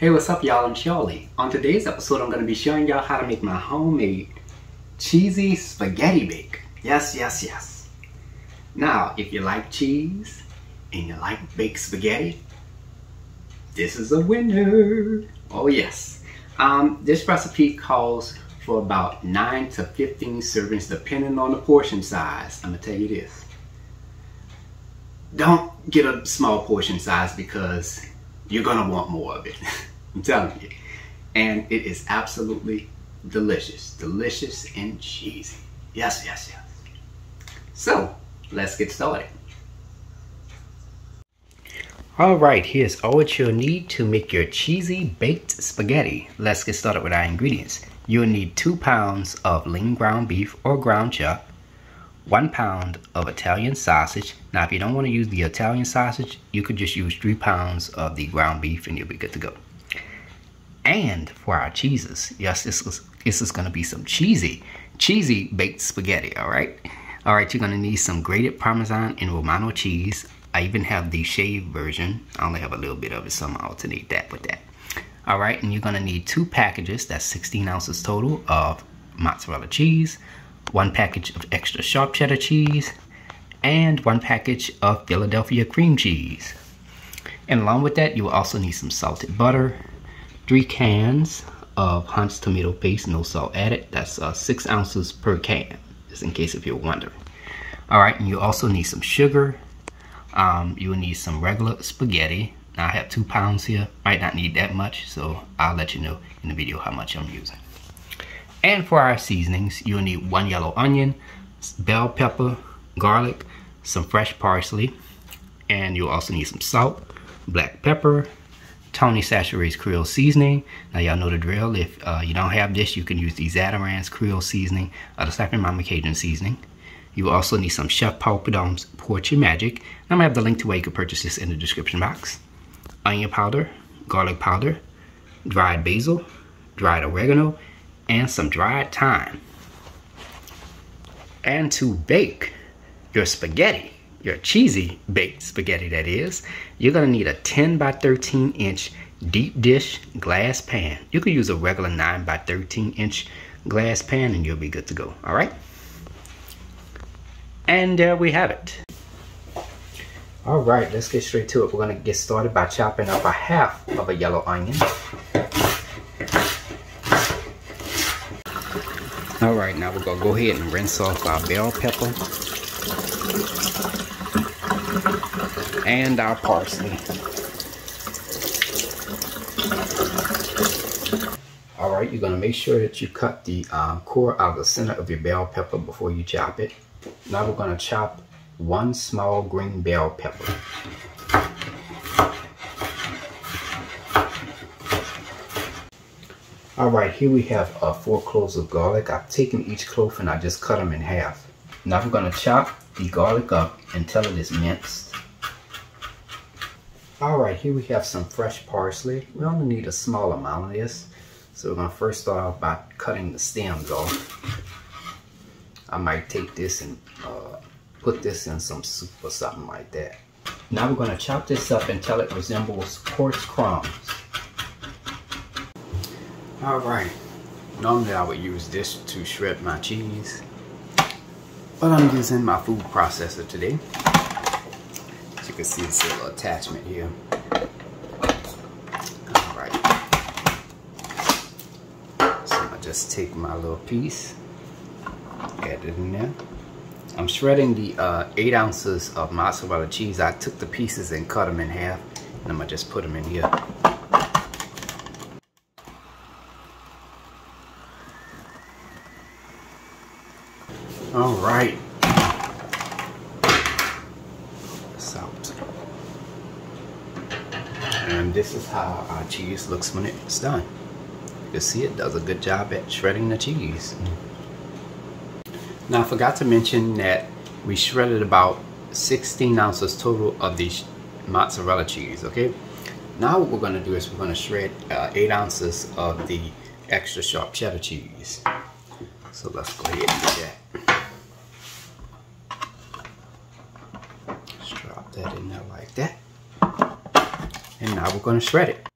Hey, what's up y'all? I'm Charlie. On today's episode, I'm going to be showing y'all how to make my homemade cheesy spaghetti bake. Yes. Now, if you like cheese and you like baked spaghetti, this is a winner. Oh yes. This recipe calls for about 9 to 15 servings depending on the portion size. I'm going to tell you this. Don't get a small portion size because you're going to want more of it. I'm telling you. And it is absolutely delicious. Delicious and cheesy. Yes. So, let's get started. Alright, here's all what you'll need to make your cheesy baked spaghetti. Let's get started with our ingredients. You'll need 2 pounds of lean ground beef or ground chuck, 1 pound of Italian sausage. Now, if you don't want to use the Italian sausage, you could just use 3 pounds of the ground beef and you'll be good to go. And for our cheeses, yes, this is going to be some cheesy baked spaghetti, alright? Alright, you're going to need some grated Parmesan and Romano cheese. I even have the shaved version. I only have a little bit of it, so I'm going to alternate that with that. Alright, and you're going to need 2 packages, that's 16 ounces total, of mozzarella cheese, 1 package of extra sharp cheddar cheese, and 1 package of Philadelphia cream cheese. And along with that, you will also need some salted butter, 3 cans of Hunt's tomato paste, no salt added. That's 6 ounces per can, just in case if you're wondering. Alright, and you also need some sugar. You will need some regular spaghetti. Now I have 2 pounds here, might not need that much, so I'll let you know in the video how much I'm using. And for our seasonings, you'll need 1 yellow onion, bell pepper, garlic, some fresh parsley, and you'll also need some salt, black pepper, Tony Chachere's Creole seasoning. Now y'all know the drill. If you don't have this, you can use the Zatarain's Creole seasoning or the Slapping Mama Cajun seasoning. You will also need some Chef Paul Prud'homme's Portrait Magic. I'm gonna have the link to where you can purchase this in the description box. Onion powder, garlic powder, dried basil, dried oregano, and some dried thyme. And to bake your spaghetti, your cheesy baked spaghetti that is, you're gonna need a 10 by 13 inch deep dish glass pan. You could use a regular 9 by 13 inch glass pan and you'll be good to go, all right? And there we have it. All right, let's get straight to it. We're gonna get started by chopping up a half of a yellow onion. All right, now we're gonna go ahead and rinse off our bell pepper and our parsley. All right, you're gonna make sure that you cut the core out of the center of your bell pepper before you chop it. Now we're gonna chop 1 small green bell pepper. All right, here we have 4 cloves of garlic. I've taken each clove and I just cut them in half. Now we're gonna chop the garlic up until it is minced. All right, here we have some fresh parsley. We only need a small amount of this. So we're gonna first start off by cutting the stems off. I might take this and put this in some soup or something like that. Now we're gonna chop this up until it resembles coarse crumbs. All right, normally I would use this to shred my cheese, but I'm using my food processor today. As you can see, it's a little attachment here. All right, so I'm gonna just take my little piece, add it in there. I'm shredding the 8 ounces of mozzarella cheese. I took the pieces and cut them in half, and I'm gonna just put them in here. All right. This out. And this is how our cheese looks when it's done. You can see it does a good job at shredding the cheese. Now I forgot to mention that we shredded about 16 ounces total of the mozzarella cheese, okay? Now what we're gonna do is we're gonna shred 8 ounces of the extra sharp cheddar cheese. So let's go ahead and do that. Just drop that in there like that. And now we're going to shred it.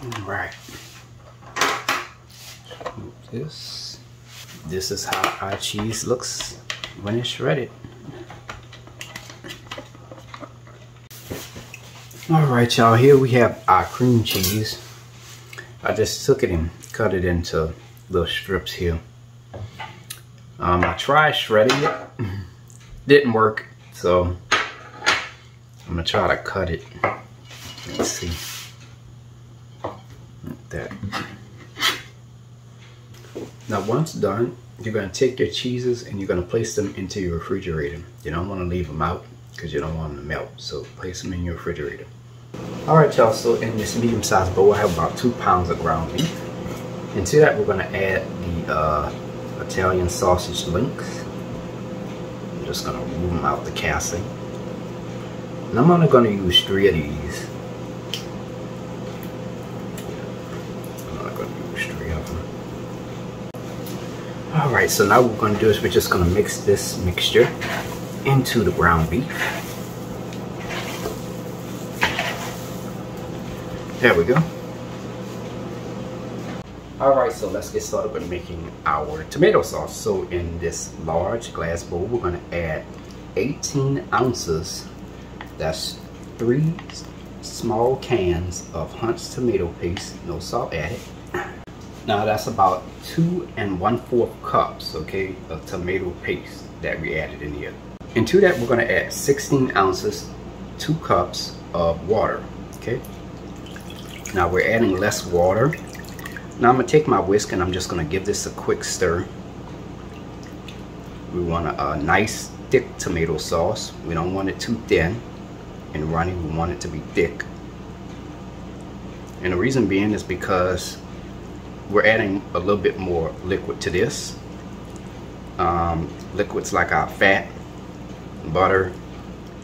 All right. This is how our cheese looks when it's shredded. All right, y'all, here we have our cream cheese. I just took it and cut it into little strips here. I tried shredding it, didn't work, so I'm gonna try to cut it. Let's see. Like that. Now once done, you're gonna take your cheeses and you're gonna place them into your refrigerator. You don't wanna leave them out because you don't want them to melt, so place them in your refrigerator. All right, y'all, so in this medium-sized bowl, I have about 2 pounds of ground beef. And to that, we're gonna add the Italian sausage links. I'm just gonna move them out the casing. And I'm only gonna use 3 of these. I'm not gonna use 3 of them. All right, so now what we're gonna do is we're just gonna mix this mixture into the ground beef. There we go. All right, so let's get started with making our tomato sauce. So in this large glass bowl, we're gonna add 18 ounces, that's 3 small cans of Hunt's tomato paste, no salt added. Now that's about 2 1/4 cups, okay, of tomato paste that we added in here. And to that, we're gonna add 16 ounces, 2 cups of water, okay? Now we're adding less water. Now I'm gonna take my whisk and I'm just gonna give this a quick stir. We want a nice thick tomato sauce. We don't want it too thin and runny. We want it to be thick. And the reason being is because we're adding a little bit more liquid to this. Liquids like our fat, butter,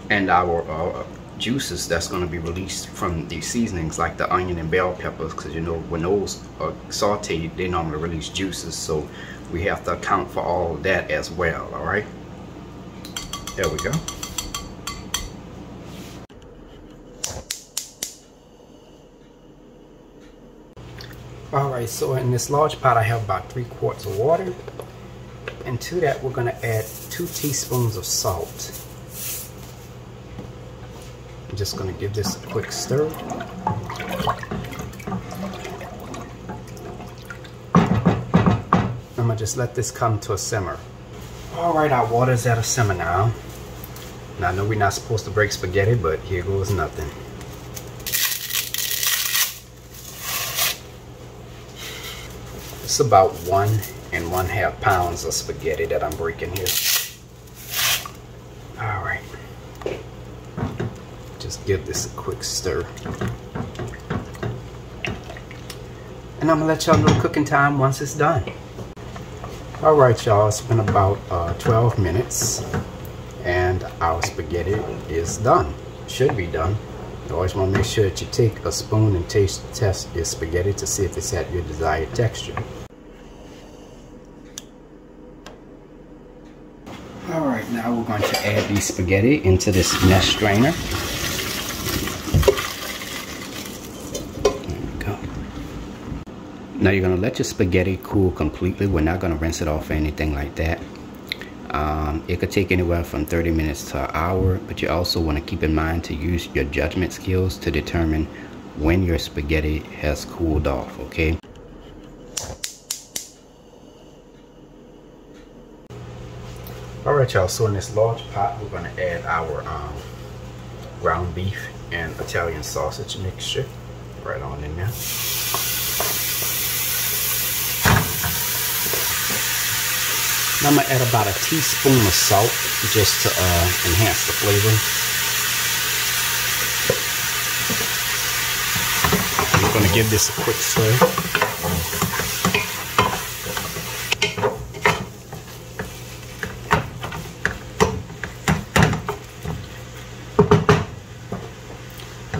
and our juices that's going to be released from these seasonings like the onion and bell peppers, because you know when those are sauteed, they normally release juices, so we have to account for all of that as well. All right, there we go. All right, so in this large pot I have about 3 quarts of water, and to that we're going to add 2 teaspoons of salt. I'm just going to give this a quick stir. I'm going to just let this come to a simmer. Alright, our water is at a simmer now. Now I know we're not supposed to break spaghetti, but here goes nothing. It's about 1 1/2 pounds of spaghetti that I'm breaking here. Alright. Just give this a quick stir. And I'm gonna let y'all know cooking time once it's done. Alright, y'all, it's been about 12 minutes and our spaghetti is done. Should be done. You always want to make sure that you take a spoon and test your spaghetti to see if it's at your desired texture. Alright, now we're going to add the spaghetti into this mesh strainer. Now you're going to let your spaghetti cool completely. We're not going to rinse it off or anything like that. It could take anywhere from 30 minutes to an hour, but you also want to keep in mind to use your judgment skills to determine when your spaghetti has cooled off, okay? Alright, y'all, so in this large pot we're going to add our ground beef and Italian sausage mixture right on in there. Now I'm going to add about a teaspoon of salt just to enhance the flavor. I'm going to give this a quick stir.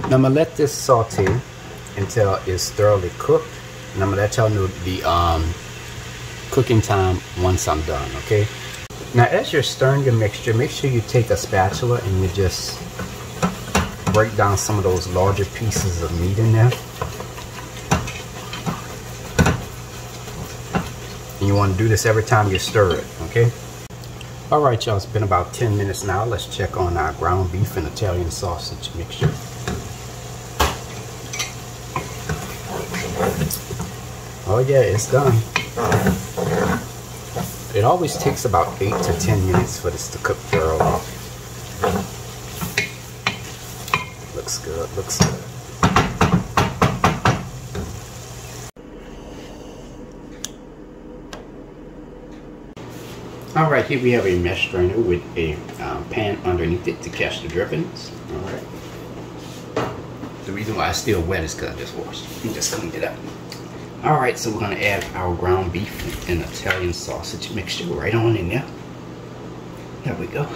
Now I'm going to let this saute until it's thoroughly cooked. And I'm going to let y'all know the cooking time once I'm done, okay? Now as you're stirring your mixture, make sure you take a spatula and you just break down some of those larger pieces of meat in there. want to do this every time you stir it, okay? All right, y'all, it's been about 10 minutes now. Let's check on our ground beef and Italian sausage mixture. Oh yeah, it's done. It always takes about 8 to 10 minutes for this to cook thoroughly. Looks good, looks good. Alright, here we have a mesh strainer with a pan underneath it to catch the drippings. Alright. The reason why it's still wet is because I just washed and just cleaned it up. Alright, so we're going to add our ground beef and Italian sausage mixture right on in there. There we go.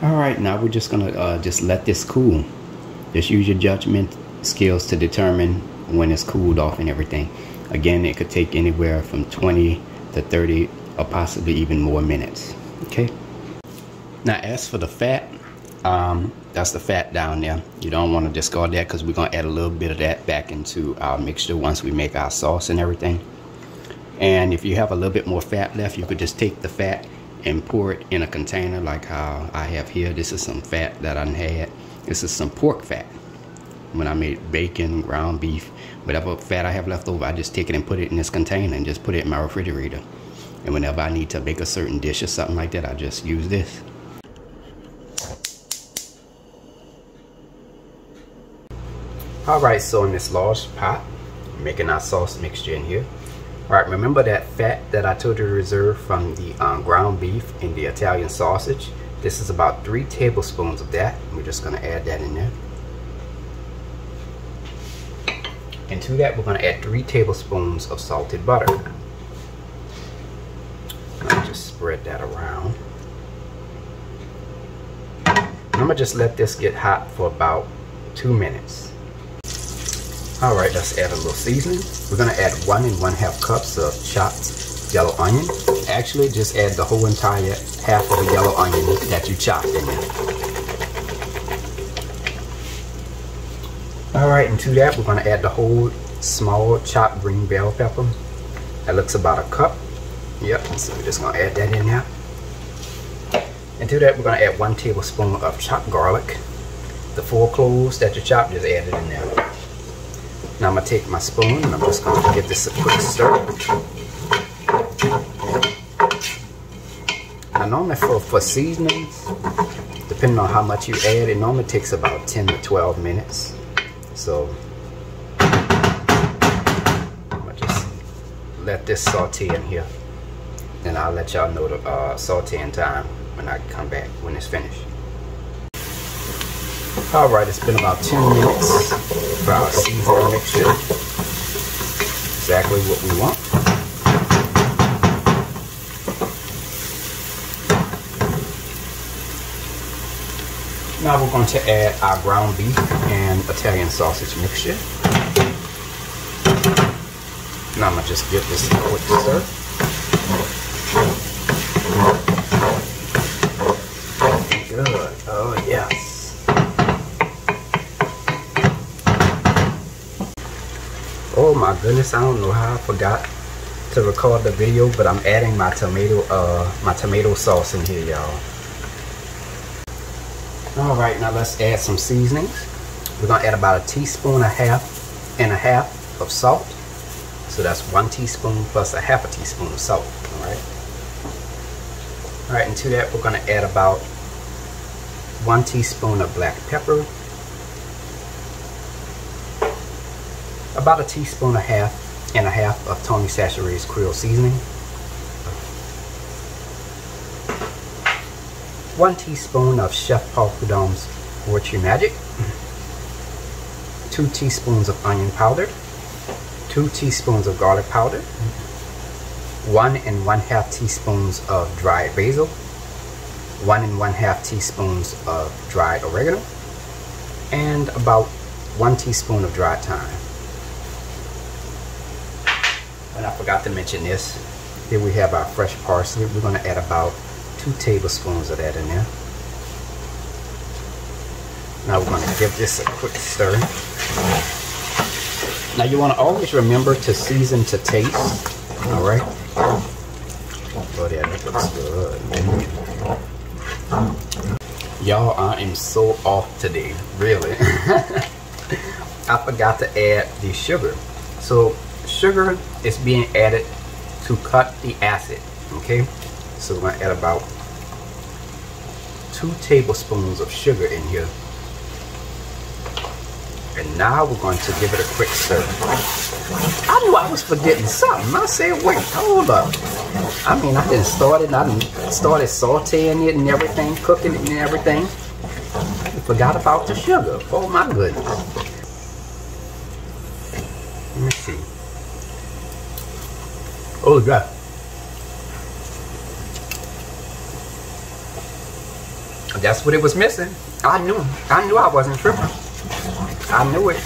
Alright, now we're just going to just let this cool. Just use your judgment skills to determine when it's cooled off and everything. Again, it could take anywhere from 20 to 30 or possibly even more minutes. Okay. Now as for the fat, that's the fat down there. You don't want to discard that because we're going to add a little bit of that back into our mixture once we make our sauce and everything. And if you have a little bit more fat left, you could just take the fat and pour it in a container like how I have here. This is some fat that I had. This is some pork fat. When I made bacon, ground beef, whatever fat I have left over, I just take it and put it in this container and just put it in my refrigerator. And whenever I need to make a certain dish or something like that, I just use this. Alright, so in this large pot, I'm making our sauce mixture in here. Alright, remember that fat that I told you to reserve from the ground beef and the Italian sausage? This is about 3 tablespoons of that. We're just going to add that in there. And to that, we're going to add 3 tablespoons of salted butter. I'll just spread that around. And I'm going to just let this get hot for about 2 minutes. Alright, let's add a little seasoning. We're going to add 1 1/2 cups of chopped yellow onion. Actually, just add the whole entire half of the yellow onion that you chopped in there. Alright, and to that, we're going to add the whole small chopped green bell pepper. That looks about a cup. Yep, so we're just going to add that in there. And to that, we're going to add 1 tablespoon of chopped garlic. The 4 cloves that you chopped, just add it in there. Now I'm going to take my spoon and I'm just going to give this a quick stir. Now normally for seasonings, depending on how much you add, it normally takes about 10 to 12 minutes. So I'm going to just let this saute in here. And I'll let y'all know the sauteing time when I come back, when it's finished. Alright, it's been about 10 minutes for our seasoning mixture. Exactly what we want. Now we're going to add our ground beef and Italian sausage mixture. Now I'm going to just give this a quick stir. Good. Oh yes. Oh my goodness, I don't know how I forgot to record the video, but I'm adding my tomato sauce in here, y'all. Alright, now let's add some seasonings. We're going to add about 1.5 teaspoons of salt. So that's 1 teaspoon plus 1/2 teaspoon of salt. Alright, and to that we're going to add about 1 teaspoon of black pepper. About 1.5 teaspoons of Tony Chachere's Creole seasoning. 1 teaspoon of Chef Paul Prudhomme's Poetry Magic. 2 teaspoons of onion powder. 2 teaspoons of garlic powder. 1 1/2 teaspoons of dried basil. 1 1/2 teaspoons of dried oregano. And about 1 teaspoon of dried thyme. And I forgot to mention this. Here we have our fresh parsley. We're going to add about 2 tablespoons of that in there. Now we're going to give this a quick stir. Now you want to always remember to season to taste. All right. Oh yeah, that looks good. Y'all, I am so off today, really. I forgot to add the sugar. So sugar is being added to cut the acid. Okay. So we're gonna add about 2 tablespoons of sugar in here. And now we're going to give it a quick stir. I knew I was forgetting something. I said, wait, hold up. I mean, I done started sauteing it and everything, cooking it and everything. I forgot about the sugar. Oh my goodness. Let me see. Oh God. That's what it was missing. I knew I wasn't tripping. I knew it.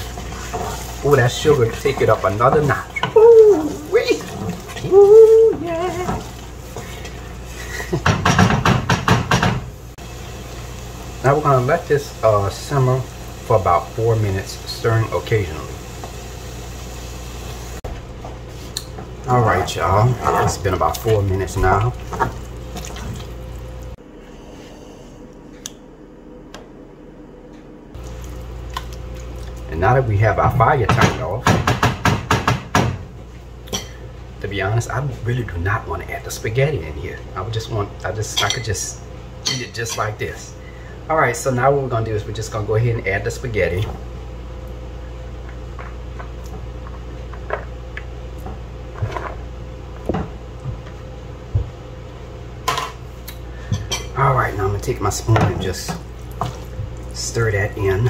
Oh, that sugar take it up another notch. Ooh, wait. Ooh, yeah. Now we're gonna let this simmer for about 4 minutes, stirring occasionally. All right, y'all. It's been about 4 minutes now. And now that we have our fire turned off, to be honest, I really do not want to add the spaghetti in here. I could just eat it just like this. All right, so now what we're gonna do is we're just gonna go ahead and add the spaghetti. All right, now I'm gonna take my spoon and just stir that in.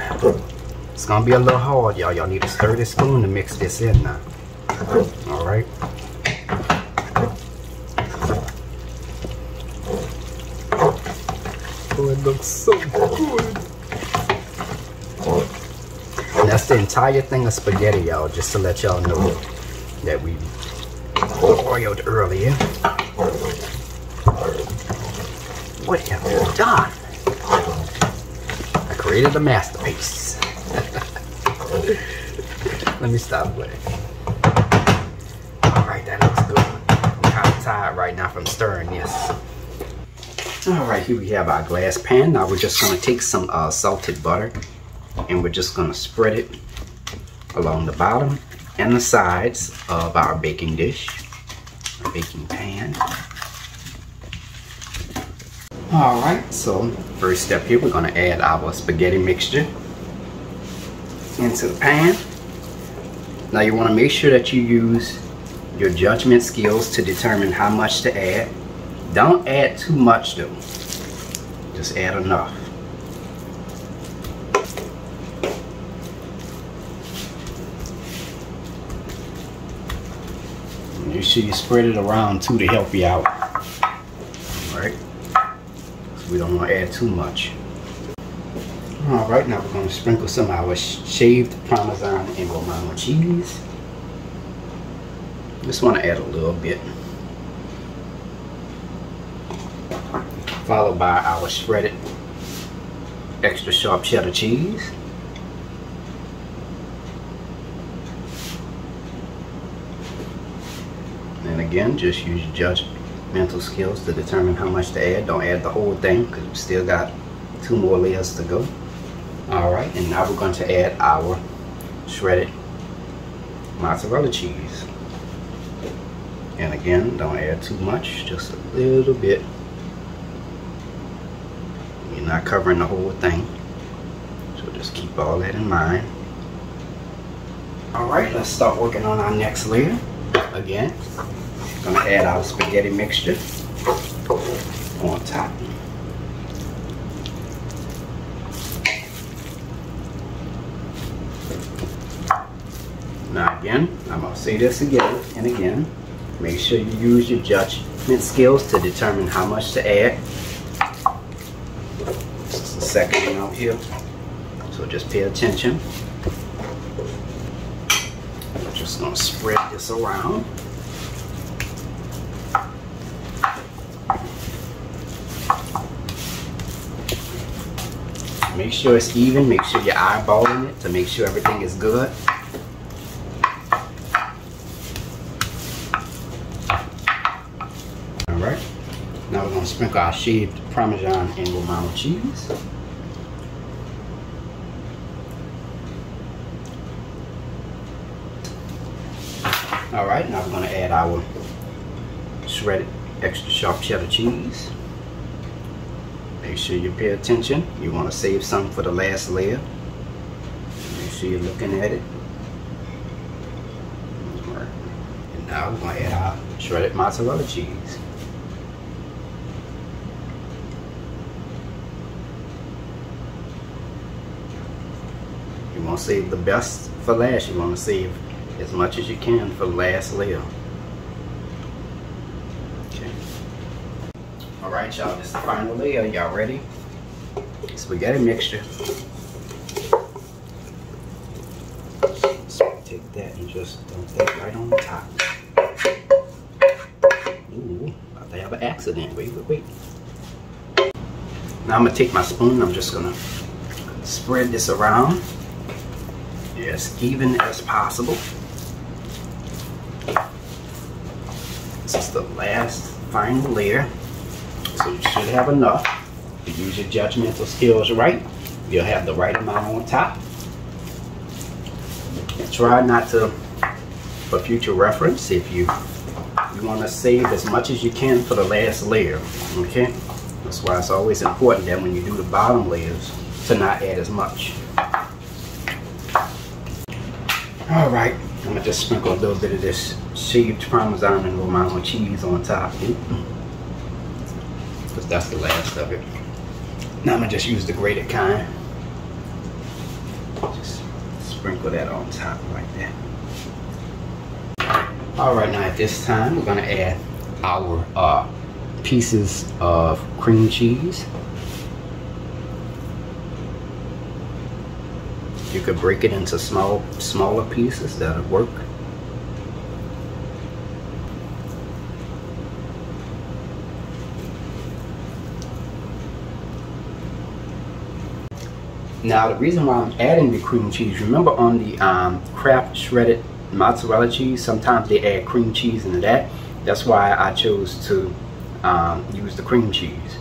It's gonna be a little hard, y'all. Y'all need to stir this spoon to mix this in now. All right. Oh, it looks so good. And that's the entire thing of spaghetti, y'all. Just to let y'all know that we boiled earlier. What have you done? I created a masterpiece. Let me stop playing. Alright, that looks good. I'm kind of tired right now from stirring this. Alright, here we have our glass pan. Now we're just going to take some salted butter and we're just going to spread it along the bottom and the sides of our baking dish, our baking pan. Alright, so first step here, we're going to add our spaghetti mixture into the pan. Now you want to make sure that you use your judgment skills to determine how much to add. Don't add too much though. Just add enough. Make sure you spread it around too to help you out. Alright. So we don't want to add too much. Alright, now we're going to sprinkle some of our shaved Parmesan and Romano cheese. Just want to add a little bit. Followed by our shredded extra sharp cheddar cheese. And again, just use your judgmental skills to determine how much to add. Don't add the whole thing because we still got 2 more layers to go. Alright, and now we're going to add our shredded mozzarella cheese. And again, don't add too much, just a little bit. You're not covering the whole thing, so just keep all that in mind. Alright, let's start working on our next layer. Again, we're going to add our spaghetti mixture on top. Now again, I'm going to say this again and again. Make sure you use your judgment skills to determine how much to add. Just a second out here, so just pay attention. I'm just going to spread this around. Make sure it's even, make sure you're eyeballing it to make sure everything is good. sprinkle our shaved Parmesan and Romano cheese. Alright, now we're going to add our shredded extra sharp cheddar cheese. Make sure you pay attention. You want to save some for the last layer. Make sure you're looking at it. Alright. And now we're going to add our shredded mozzarella cheese. You want to save the best for last. You want to save as much as you can for the last layer. Okay. Alright y'all, this is the final layer. Y'all ready? Spaghetti mixture. So take that and just dump that right on the top. Ooh, about to have an accident. Wait. Now I'm going to take my spoon. I'm just going to spread this around as even as possible. This is the last final layer, so you should have enough. If you use your judgmental skills right, you'll have the right amount on top. And try not to, for future reference, if you want to save as much as you can for the last layer, okay? That's why it's always important that when you do the bottom layers to not add as much. All right, I'm gonna just sprinkle a little bit of this shaved Parmesan and Romano cheese on top, because that's the last of it. Now I'm gonna just use the grated kind. Just sprinkle that on top like that. All right, now at this time we're gonna add our pieces of cream cheese. You could break it into smaller pieces. That'll work. Now the reason why I'm adding the cream cheese, remember on the Kraft shredded mozzarella cheese, sometimes they add cream cheese into that. That's why I chose to use the cream cheese.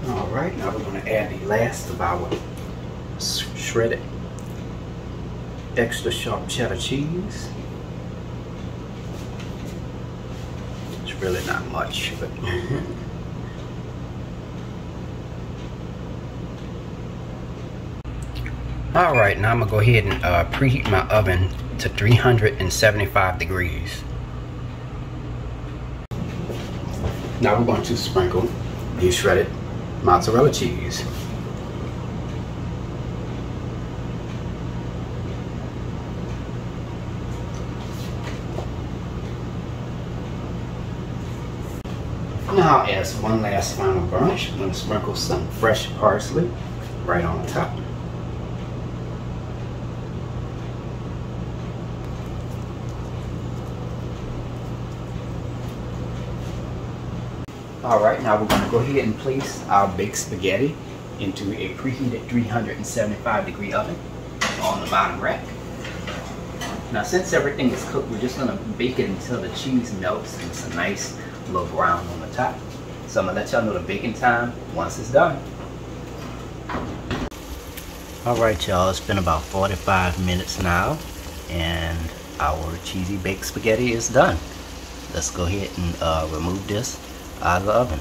All right, now we're going to add the last of our shredded extra sharp cheddar cheese. It's really not much, but all right, now I'm gonna go ahead and preheat my oven to 375 degrees. Now we're going to sprinkle the shredded mozzarella cheese. Now as one last final garnish, I'm going to sprinkle some fresh parsley right on top. Alright, now we're going to go ahead and place our baked spaghetti into a preheated 375 degree oven on the bottom rack. Now since everything is cooked, we're just going to bake it until the cheese melts and it's a nice little brown on the top. So I'm going to let y'all know the baking time once it's done. Alright y'all, it's been about 45 minutes now and our cheesy baked spaghetti is done. Let's go ahead and remove this out of the oven.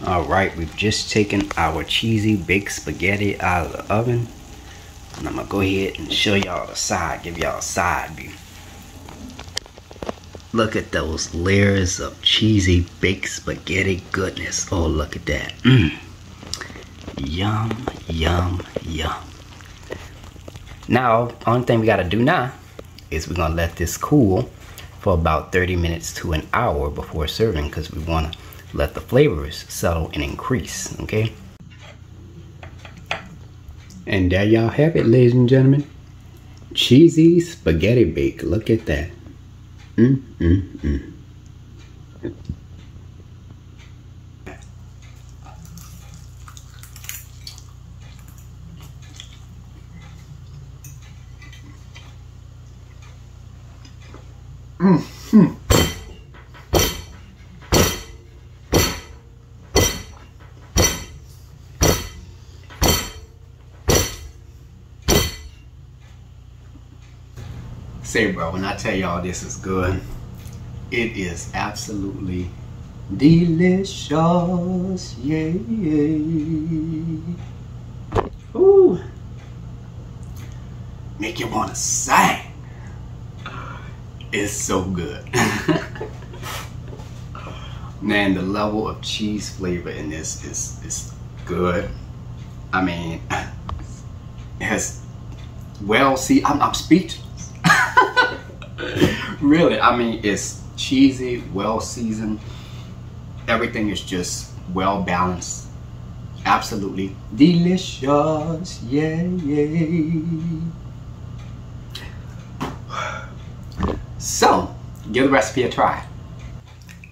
Alright, we've just taken our cheesy baked spaghetti out of the oven. And I'm going to go ahead and show y'all the side, give y'all a side view. Look at those layers of cheesy baked spaghetti goodness. Oh, look at that. Yum, yum, yum. Now, the only thing we got to do now is we're going to let this cool for about 30 minutes to an hour before serving, because we want to let the flavors settle and increase, okay? And there y'all have it, ladies and gentlemen. Cheesy spaghetti bake. Look at that. Say, bro, when I tell y'all this is good, it is absolutely delicious. Yeah. Ooh. Make you want to sing. It's so good. Man, the level of cheese flavor in this is good. I mean, it has I'm speechless. Really, I mean, it's cheesy, well seasoned. Everything is just well balanced. Absolutely delicious. Yeah, yeah. So, give the recipe a try.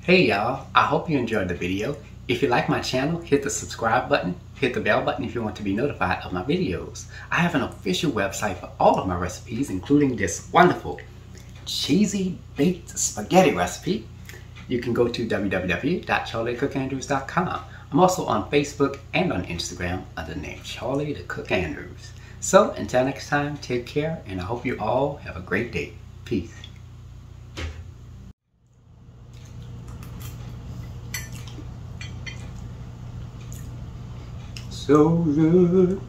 Hey y'all, I hope you enjoyed the video. If you like my channel, hit the subscribe button, hit the bell button if you want to be notified of my videos. I have an official website for all of my recipes, including this wonderful cheesy baked spaghetti recipe. You can go to www.charliethecookandrews.com. I'm also on Facebook and on Instagram under the name Charlie the Cook Andrews. So until next time, take care, and I hope you all have a great day. Peace. So good.